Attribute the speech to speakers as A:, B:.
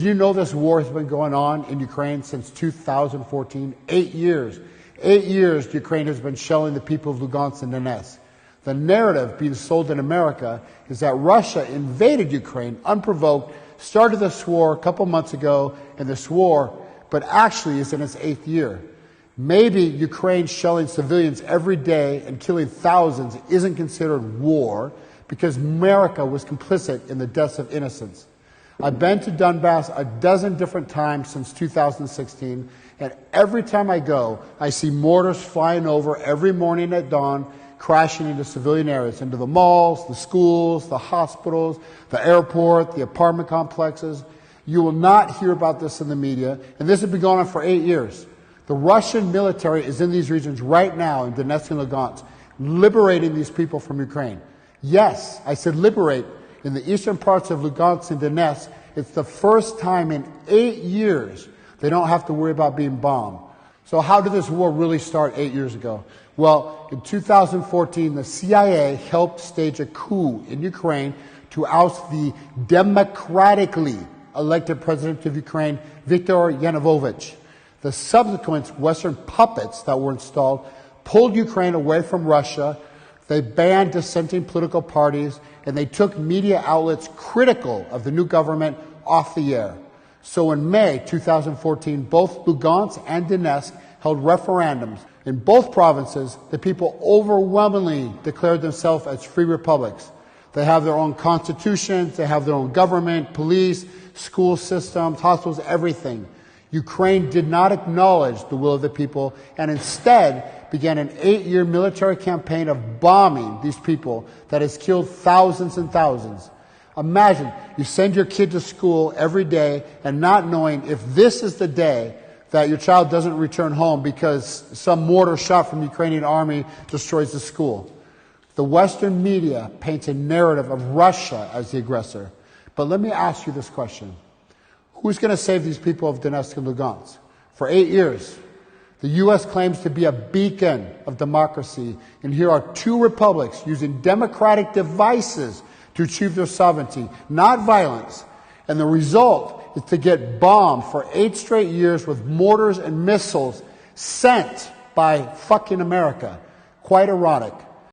A: Do you know this war has been going on in Ukraine since 2014? 8 years. 8 years Ukraine has been shelling the people of Lugansk and Donetsk. The narrative being sold in America is that Russia invaded Ukraine unprovoked, started this war a couple months ago, and this war, but actually is in its 8th year. Maybe Ukraine shelling civilians every day and killing thousands isn't considered war because America was complicit in the deaths of innocents. I've been to Donbass a dozen different times since 2016, and every time I go, I see mortars flying over every morning at dawn, crashing into civilian areas, into the malls, the schools, the hospitals, the airport, the apartment complexes. You will not hear about this in the media, and this has been going on for 8 years. The Russian military is in these regions right now, in Donetsk and Lugansk, liberating these people from Ukraine. Yes, I said liberate. In the eastern parts of Lugansk and Donetsk, it's the first time in 8 years they don't have to worry about being bombed. So how did this war really start 8 years ago? Well, in 2014, the CIA helped stage a coup in Ukraine to oust the democratically elected president of Ukraine, Viktor Yanukovych. The subsequent Western puppets that were installed pulled Ukraine away from Russia. They banned dissenting political parties, and they took media outlets critical of the new government off the air. So in May 2014, both Lugansk and Donetsk held referendums. In both provinces, the people overwhelmingly declared themselves as free republics. They have their own constitutions, they have their own government, police, school systems, hospitals, everything. Ukraine did not acknowledge the will of the people and instead began an 8-year military campaign of bombing these people that has killed thousands and thousands. Imagine you send your kid to school every day and not knowing if this is the day that your child doesn't return home because some mortar shot from the Ukrainian army destroys the school. The Western media paints a narrative of Russia as the aggressor. But let me ask you this question. Who's going to save these people of Donetsk and Lugansk? For 8 years, the U.S. claims to be a beacon of democracy, and here are two republics using democratic devices to achieve their sovereignty, not violence. And the result is to get bombed for 8 straight years with mortars and missiles sent by fucking America. Quite ironic.